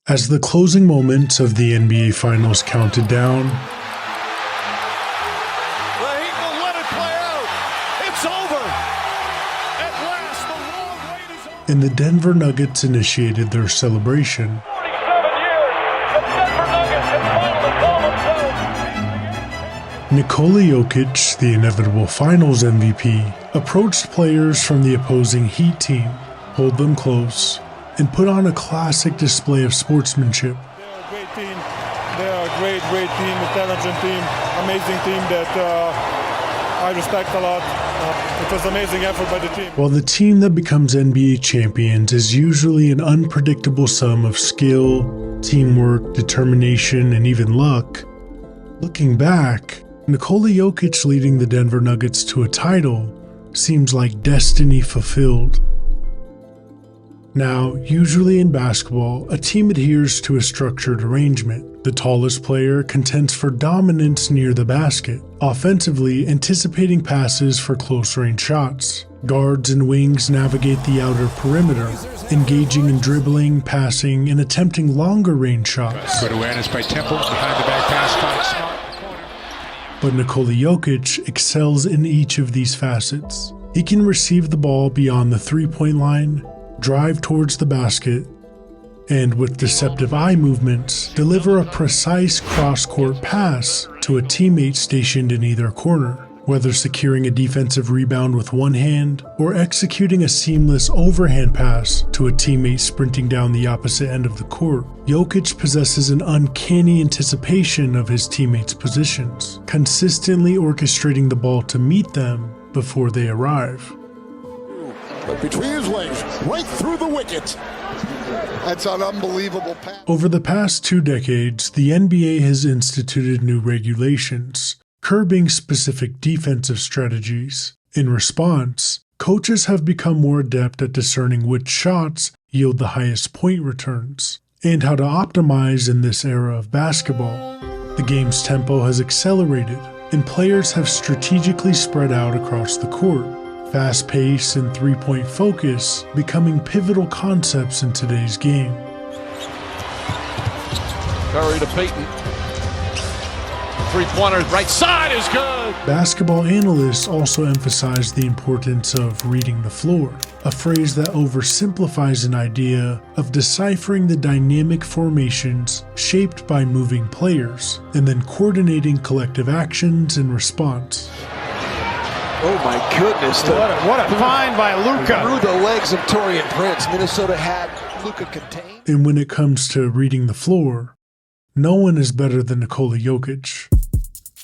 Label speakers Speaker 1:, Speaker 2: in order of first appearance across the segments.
Speaker 1: As the closing moments of the NBA Finals counted down,
Speaker 2: The Heat will let it play out. It's over. At last, the long wait is over.
Speaker 1: and the Denver Nuggets initiated their celebration,
Speaker 2: 47 years, the Denver Nuggets have finally called themselves.
Speaker 1: Nikola Jokic, the inevitable Finals MVP, approached players from the opposing Heat team, pulled them close, and put on a classic display of sportsmanship.
Speaker 3: They're a great team. They're a great team, intelligent team, amazing team that I respect a lot. It was an amazing effort by the team.
Speaker 1: While the team that becomes NBA champions is usually an unpredictable sum of skill, teamwork, determination, and even luck, looking back, Nikola Jokic leading the Denver Nuggets to a title seems like destiny fulfilled. Now, usually in basketball, a team adheres to a structured arrangement. The tallest player contends for dominance near the basket, offensively anticipating passes for close-range shots. Guards and wings navigate the outer perimeter, engaging in dribbling, passing, and attempting longer-range shots.
Speaker 4: Good awareness by Temple, behind the back pass by Smart.
Speaker 1: But Nikola Jokic excels in each of these facets. He can receive the ball beyond the three-point line, drive towards the basket, and with deceptive eye movements, deliver a precise cross-court pass to a teammate stationed in either corner. Whether securing a defensive rebound with one hand or executing a seamless overhand pass to a teammate sprinting down the opposite end of the court, Jokic possesses an uncanny anticipation of his teammates' positions, consistently orchestrating the ball to meet them before they arrive.
Speaker 5: But between his legs, right through the wicket. That's an unbelievable pass.
Speaker 1: Over the past 2 decades, the NBA has instituted new regulations, curbing specific defensive strategies. In response, coaches have become more adept at discerning which shots yield the highest point returns, and how to optimize in this era of basketball. The game's tempo has accelerated, and players have strategically spread out across the court. Fast pace and three-point focus becoming pivotal concepts in today's game.
Speaker 2: Curry to Peyton. Three-pointer, right side is good.
Speaker 1: Basketball analysts also emphasize the importance of reading the floor, a phrase that oversimplifies an idea of deciphering the dynamic formations shaped by moving players, and then coordinating collective actions in response.
Speaker 6: Oh my goodness.
Speaker 3: What a find by Luka.
Speaker 6: Through the legs of Taurean Prince. Minnesota had Luka contained.
Speaker 1: And when it comes to reading the floor, no one is better than Nikola Jokic.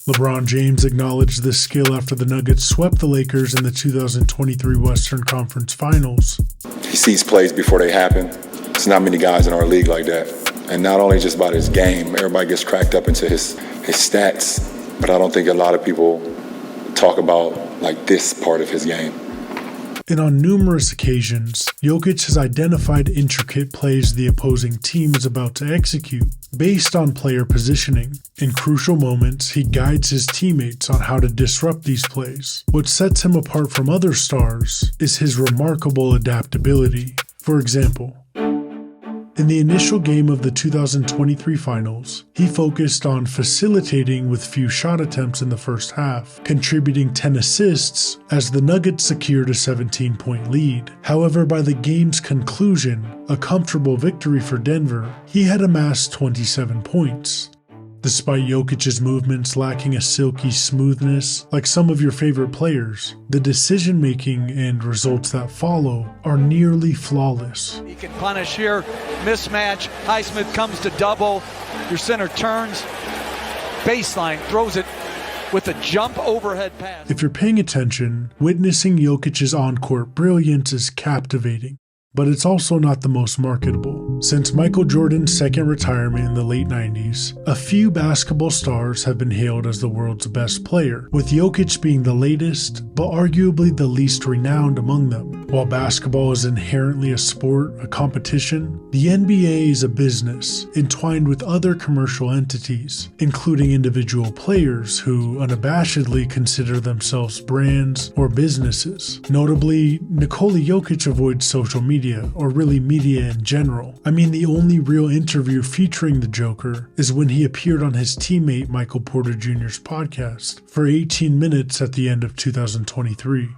Speaker 1: LeBron James acknowledged this skill after the Nuggets swept the Lakers in the 2023 Western Conference Finals.
Speaker 7: He sees plays before they happen. There's not many guys in our league like that. And not only just about his game, everybody gets cracked up into his stats, but I don't think a lot of people talk about like this part of his game.
Speaker 1: And on numerous occasions, Jokic has identified intricate plays the opposing team is about to execute based on player positioning. In crucial moments, he guides his teammates on how to disrupt these plays. What sets him apart from other stars is his remarkable adaptability. For example, in the initial game of the 2023 Finals, he focused on facilitating with few shot attempts in the first half, contributing 10 assists as the Nuggets secured a 17-point lead. However, by the game's conclusion, a comfortable victory for Denver, he had amassed 27 points. Despite Jokic's movements lacking a silky smoothness like some of your favorite players, the decision-making and results that follow are nearly flawless.
Speaker 8: He can punish here, mismatch, Highsmith comes to double, your center turns, baseline, throws it with a jump overhead pass.
Speaker 1: If you're paying attention, witnessing Jokic's on-court brilliance is captivating. But it's also not the most marketable. Since Michael Jordan's second retirement in the late 90s, a few basketball stars have been hailed as the world's best player, with Jokic being the latest, but arguably the least renowned among them. While basketball is inherently a sport, a competition, the NBA is a business, entwined with other commercial entities, including individual players who unabashedly consider themselves brands or businesses. Notably, Nikola Jokic avoids social media, or really media in general, I mean, the only real interview featuring the Joker is when he appeared on his teammate Michael Porter Jr.'s podcast for 18 minutes at the end of 2023.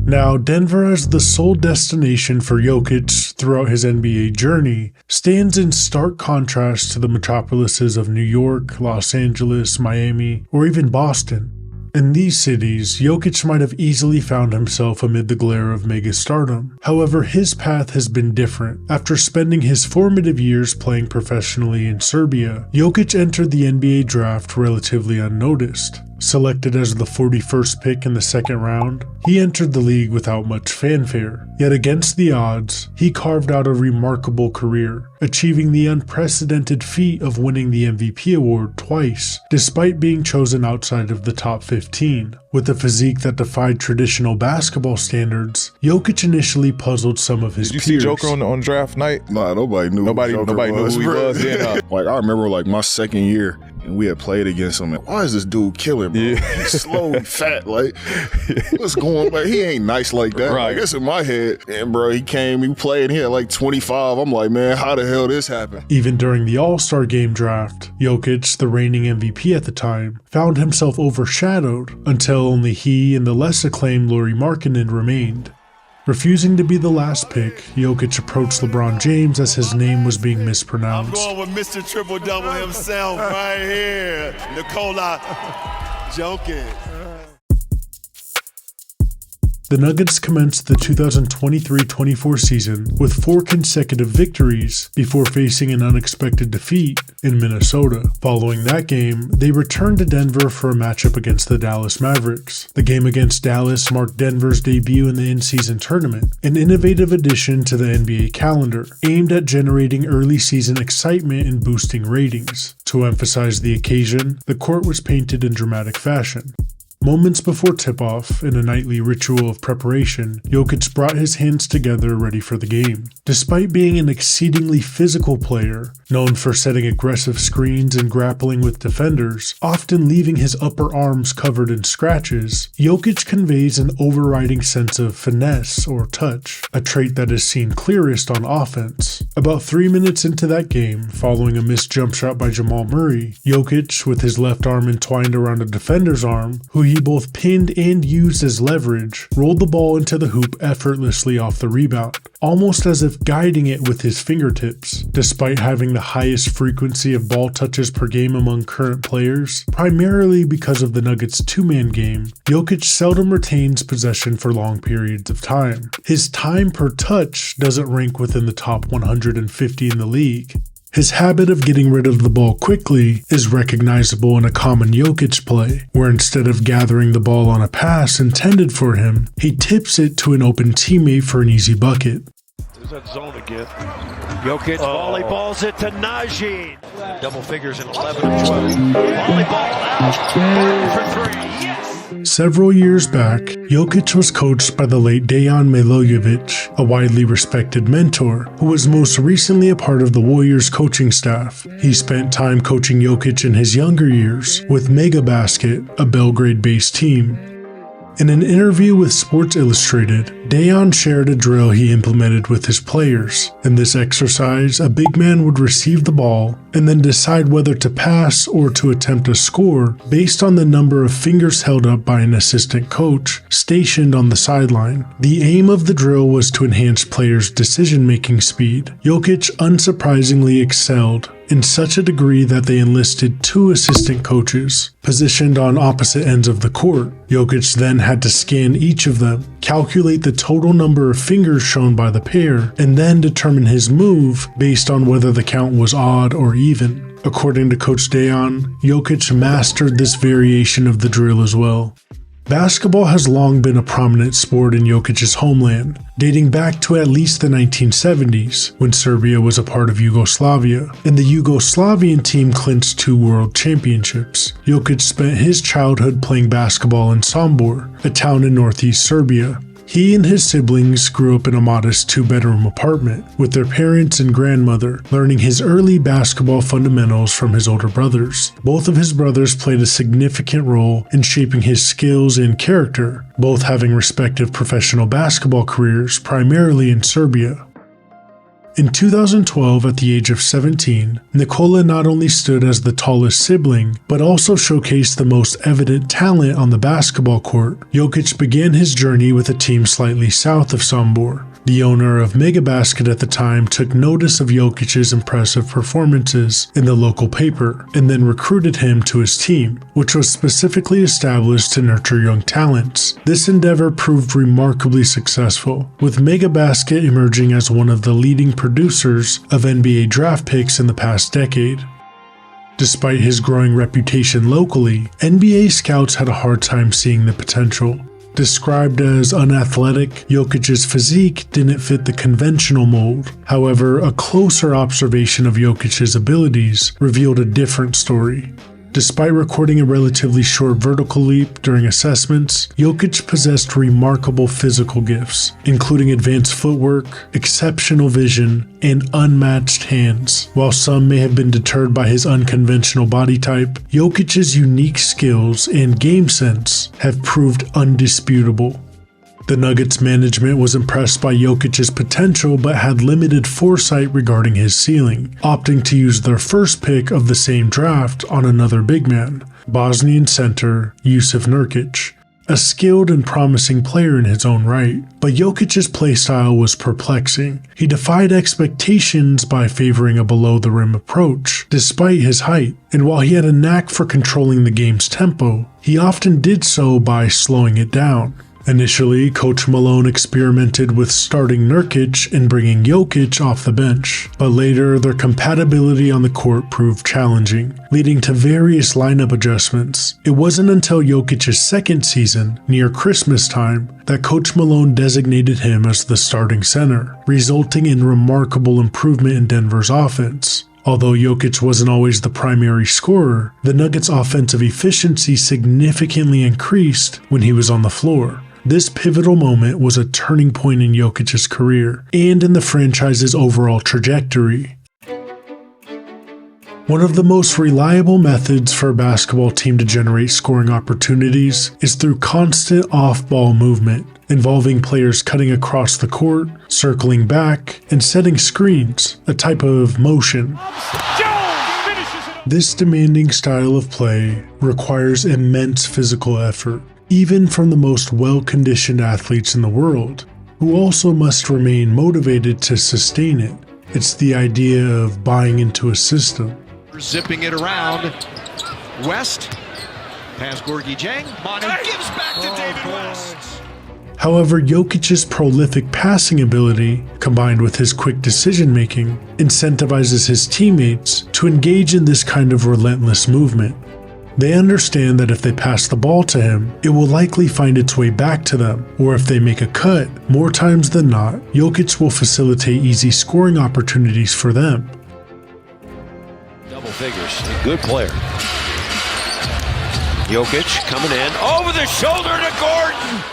Speaker 1: Now, Denver as the sole destination for Jokic throughout his NBA journey stands in stark contrast to the metropolises of New York, Los Angeles, Miami, or even Boston. In these cities, Jokic might have easily found himself amid the glare of mega-stardom. However, his path has been different. After spending his formative years playing professionally in Serbia, Jokic entered the NBA draft relatively unnoticed. Selected as the 41st pick in the second round, he entered the league without much fanfare. Yet against the odds, he carved out a remarkable career, achieving the unprecedented feat of winning the MVP award twice, despite being chosen outside of the top 15. With a physique that defied traditional basketball standards, Jokic initially puzzled some of his peers.
Speaker 9: Did you see Joker on draft night?
Speaker 10: Nah, nobody knew.
Speaker 9: Nobody knew who he was. Yeah.
Speaker 10: Like, I remember like my second year, and we had played against him. And why is this dude killing, bro? Yeah. He's slow and fat. Like, what's going on? He ain't nice like that.
Speaker 9: Right.
Speaker 10: Like, that's in my head. And, bro, he came, he played, and he had like 25. I'm like, man, how the hell this happened?
Speaker 1: Even during the All-Star Game draft, Jokic, the reigning MVP at the time, found himself overshadowed until only he and the less acclaimed Lauri Markkanen remained. Refusing to be the last pick, Jokic approached LeBron James as his name was being mispronounced.
Speaker 2: I'm going with Mr. Triple-Double himself right here, Nikola Jokic.
Speaker 1: The Nuggets commenced the 2023-24 season with 4 consecutive victories before facing an unexpected defeat in Minnesota. Following that game, they returned to Denver for a matchup against the Dallas Mavericks. The game against Dallas marked Denver's debut in the in-season tournament, an innovative addition to the NBA calendar, aimed at generating early season excitement and boosting ratings. To emphasize the occasion, the court was painted in dramatic fashion. Moments before tip-off, in a nightly ritual of preparation, Jokic brought his hands together ready for the game. Despite being an exceedingly physical player, known for setting aggressive screens and grappling with defenders, often leaving his upper arms covered in scratches, Jokic conveys an overriding sense of finesse or touch, a trait that is seen clearest on offense. About 3 minutes into that game, following a missed jump shot by Jamal Murray, Jokic, with his left arm entwined around a defender's arm, who he both pinned and used as leverage, rolled the ball into the hoop effortlessly off the rebound, almost as if guiding it with his fingertips. Despite having the highest frequency of ball touches per game among current players, primarily because of the Nuggets' two-man game, Jokic seldom retains possession for long periods of time. His time per touch doesn't rank within the top 150 in the league. His habit of getting rid of the ball quickly is recognizable in a common Jokic play, where instead of gathering the ball on a pass intended for him, he tips it to an open teammate for an easy bucket.
Speaker 2: There's that zone again. Jokic volleyballs it to Najee. Double figures in 11 and 12. Volleyball out. For 3. Yes!
Speaker 1: Several years back, Jokic was coached by the late Dejan Milojevic, a widely respected mentor, who was most recently a part of the Warriors coaching staff. He spent time coaching Jokic in his younger years with Mega Basket, a Belgrade-based team. In an interview with Sports Illustrated, Dejan shared a drill he implemented with his players. In this exercise, a big man would receive the ball and then decide whether to pass or to attempt a score based on the number of fingers held up by an assistant coach stationed on the sideline. The aim of the drill was to enhance players' decision-making speed. Jokic unsurprisingly excelled in such a degree that they enlisted 2 assistant coaches, positioned on opposite ends of the court. Jokic then had to scan each of them, calculate the total number of fingers shown by the pair, and then determine his move based on whether the count was odd or even. According to Coach Dejan, Jokic mastered this variation of the drill as well. Basketball has long been a prominent sport in Jokic's homeland, dating back to at least the 1970s, when Serbia was a part of Yugoslavia, and the Yugoslavian team clinched 2 world championships. Jokic spent his childhood playing basketball in Sombor, a town in northeast Serbia. He and his siblings grew up in a modest 2-bedroom apartment with their parents and grandmother, learning his early basketball fundamentals from his older brothers. Both of his brothers played a significant role in shaping his skills and character, both having respective professional basketball careers primarily in Serbia. In 2012, at the age of 17, Nikola not only stood as the tallest sibling, but also showcased the most evident talent on the basketball court. Jokic began his journey with a team slightly south of Sombor. The owner of Megabasket at the time took notice of Jokic's impressive performances in the local paper and then recruited him to his team, which was specifically established to nurture young talents. This endeavor proved remarkably successful, with Megabasket emerging as one of the leading producers of NBA draft picks in the past decade. Despite his growing reputation locally, NBA scouts had a hard time seeing the potential. Described as unathletic, Jokic's physique didn't fit the conventional mold. However, a closer observation of Jokic's abilities revealed a different story. Despite recording a relatively short vertical leap during assessments, Jokic possessed remarkable physical gifts, including advanced footwork, exceptional vision, and unmatched hands. While some may have been deterred by his unconventional body type, Jokic's unique skills and game sense have proved undisputable. The Nuggets management was impressed by Jokic's potential but had limited foresight regarding his ceiling, opting to use their first pick of the same draft on another big man, Bosnian center Jusuf Nurkic, a skilled and promising player in his own right. But Jokic's playstyle was perplexing. He defied expectations by favoring a below-the-rim approach, despite his height, and while he had a knack for controlling the game's tempo, he often did so by slowing it down. Initially, Coach Malone experimented with starting Nurkic and bringing Jokic off the bench, but later their compatibility on the court proved challenging, leading to various lineup adjustments. It wasn't until Jokic's second season, near Christmas time, that Coach Malone designated him as the starting center, resulting in remarkable improvement in Denver's offense. Although Jokic wasn't always the primary scorer, the Nuggets' offensive efficiency significantly increased when he was on the floor. This pivotal moment was a turning point in Jokic's career and in the franchise's overall trajectory. One of the most reliable methods for a basketball team to generate scoring opportunities is through constant off-ball movement, involving players cutting across the court, circling back, and setting screens, a type of motion. This demanding style of play requires immense physical effort, even from the most well-conditioned athletes in the world, who also must remain motivated to sustain it. It's the idea of buying into a system.
Speaker 2: Zipping it around. West. Past Gorgie Jang. Monty gives back to David West.
Speaker 1: However, Jokic's prolific passing ability, combined with his quick decision-making, incentivizes his teammates to engage in this kind of relentless movement. They understand that if they pass the ball to him, it will likely find its way back to them, or if they make a cut, more times than not, Jokic will facilitate easy scoring opportunities for them.
Speaker 2: Double figures, a good player. Jokic coming in, over the shoulder to Gordon!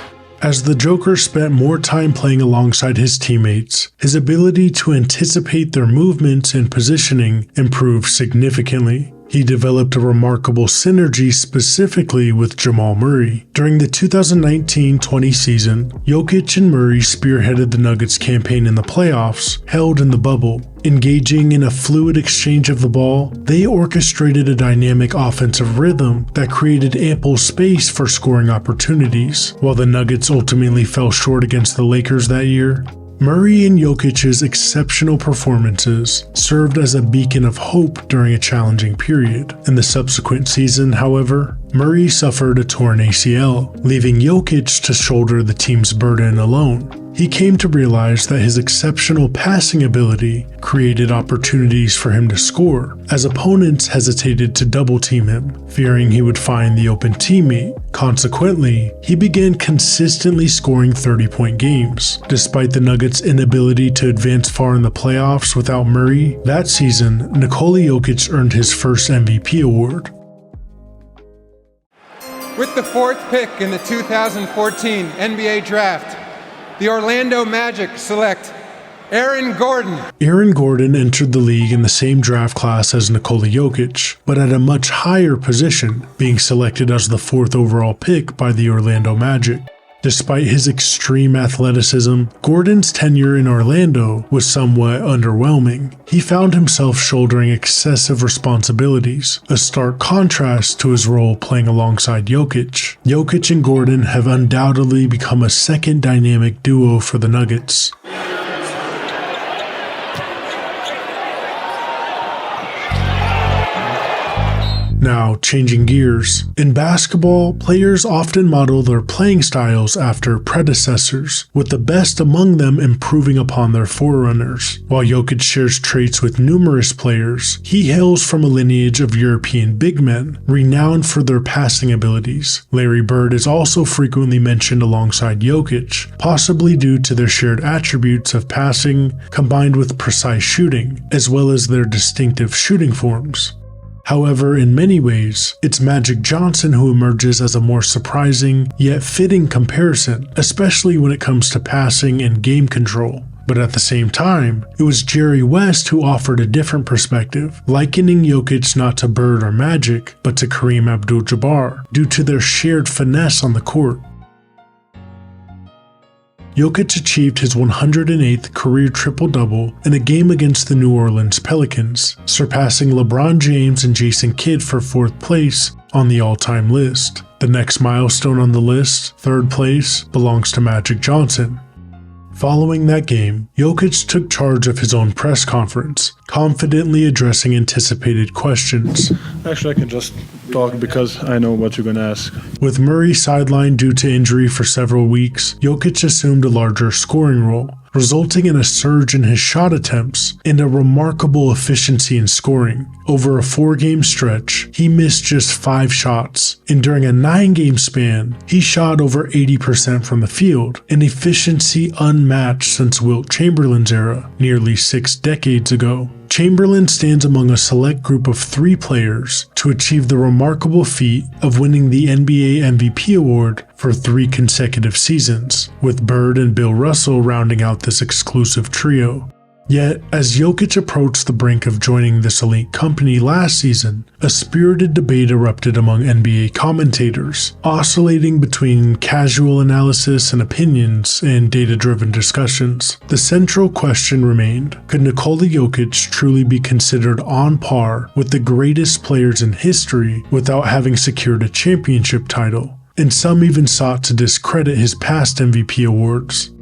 Speaker 1: As the Joker spent more time playing alongside his teammates, his ability to anticipate their movements and positioning improved significantly. He developed a remarkable synergy specifically with Jamal Murray. During the 2019-20 season, Jokic and Murray spearheaded the Nuggets' campaign in the playoffs, held in the bubble. Engaging in a fluid exchange of the ball, they orchestrated a dynamic offensive rhythm that created ample space for scoring opportunities. While the Nuggets ultimately fell short against the Lakers that year, Murray and Jokic's exceptional performances served as a beacon of hope during a challenging period. In the subsequent season, however, Murray suffered a torn ACL, leaving Jokic to shoulder the team's burden alone. He came to realize that his exceptional passing ability created opportunities for him to score, as opponents hesitated to double-team him, fearing he would find the open teammate. Consequently, he began consistently scoring 30-point games. Despite the Nuggets' inability to advance far in the playoffs without Murray, that season, Nikola Jokic earned his first MVP award.
Speaker 11: With the 4th pick in the 2014 NBA Draft, the Orlando Magic select Aaron Gordon.
Speaker 1: Aaron Gordon entered the league in the same draft class as Nikola Jokic, but at a much higher position, being selected as the 4th overall pick by the Orlando Magic. Despite his extreme athleticism, Gordon's tenure in Orlando was somewhat underwhelming. He found himself shouldering excessive responsibilities, a stark contrast to his role playing alongside Jokic. Jokic and Gordon have undoubtedly become a second dynamic duo for the Nuggets. Now, changing gears. In basketball, players often model their playing styles after predecessors, with the best among them improving upon their forerunners. While Jokic shares traits with numerous players, he hails from a lineage of European big men, renowned for their passing abilities. Larry Bird is also frequently mentioned alongside Jokic, possibly due to their shared attributes of passing combined with precise shooting, as well as their distinctive shooting forms. However, in many ways, it's Magic Johnson who emerges as a more surprising, yet fitting comparison, especially when it comes to passing and game control. But at the same time, it was Jerry West who offered a different perspective, likening Jokic not to Bird or Magic, but to Kareem Abdul-Jabbar, due to their shared finesse on the court. Jokic achieved his 108th career triple-double in a game against the New Orleans Pelicans, surpassing LeBron James and Jason Kidd for 4th place on the all-time list. The next milestone on the list, 3rd place, belongs to Magic Johnson. Following that game, Jokic took charge of his own press conference, confidently addressing anticipated questions.
Speaker 3: Actually, I can just talk because I know what you're going to ask.
Speaker 1: With Murray sidelined due to injury for several weeks, Jokic assumed a larger scoring role, resulting in a surge in his shot attempts and a remarkable efficiency in scoring. Over a 4-game stretch, he missed just 5 shots, and during a 9-game span, he shot over 80% from the field, an efficiency unmatched since Wilt Chamberlain's era, nearly 6 decades ago. Chamberlain stands among a select group of 3 players to achieve the remarkable feat of winning the NBA MVP award for 3 consecutive seasons, with Bird and Bill Russell rounding out this exclusive trio. Yet, as Jokic approached the brink of joining this elite company last season, a spirited debate erupted among NBA commentators, oscillating between casual analysis and opinions and data-driven discussions. The central question remained, could Nikola Jokic truly be considered on par with the greatest players in history without having secured a championship title? And some even sought to discredit his past MVP awards.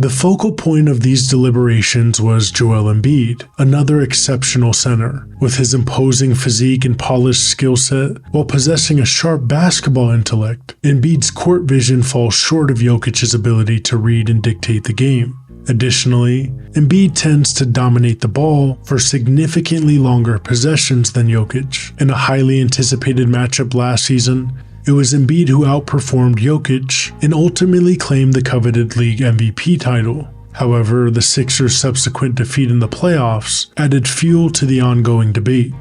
Speaker 1: The focal point of these deliberations was Joel Embiid, another exceptional center. With his imposing physique and polished skill set, while possessing a sharp basketball intellect, Embiid's court vision falls short of Jokic's ability to read and dictate the game. Additionally, Embiid tends to dominate the ball for significantly longer possessions than Jokic. In a highly anticipated matchup last season, it was Embiid who outperformed Jokic and ultimately claimed the coveted league MVP title. However, the Sixers' subsequent defeat in the playoffs added fuel to the ongoing debate.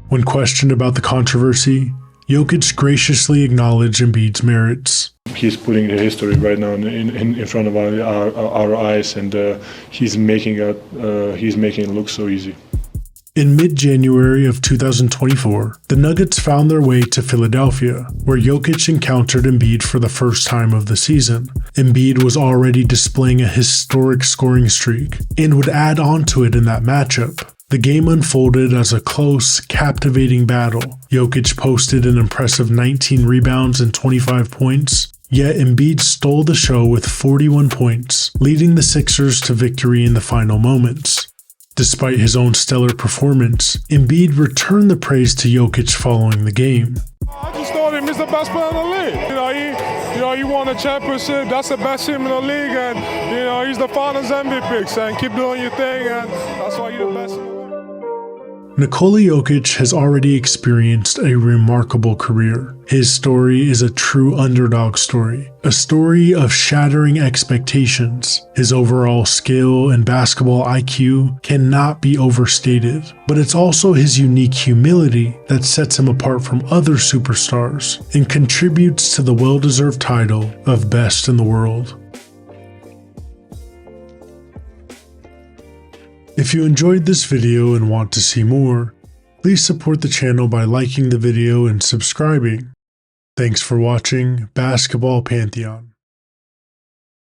Speaker 1: When questioned about the controversy, Jokic graciously acknowledged Embiid's merits.
Speaker 3: He's putting the history right now in front of our eyes, and he's making it look so easy.
Speaker 1: In mid-January of 2024, the Nuggets found their way to Philadelphia, where Jokic encountered Embiid for the first time of the season. Embiid was already displaying a historic scoring streak, and would add on to it in that matchup. The game unfolded as a close, captivating battle. Jokic posted an impressive 19 rebounds and 25 points, yet Embiid stole the show with 41 points, leading the Sixers to victory in the final moments. Despite his own stellar performance, Embiid returned the praise to Jokic following the game.
Speaker 3: I just thought him as the best player in the league. He won a championship. That's the best team in the league, and he's the Finals MVP. And keep doing your thing, and that's why you're the best.
Speaker 1: Nikola Jokic has already experienced a remarkable career. His story is a true underdog story, a story of shattering expectations. His overall skill and basketball IQ cannot be overstated, but it's also his unique humility that sets him apart from other superstars and contributes to the well-deserved title of best in the world. If you enjoyed this video and want to see more, please support the channel by liking the video and subscribing. Thanks for watching Basketball Pantheon.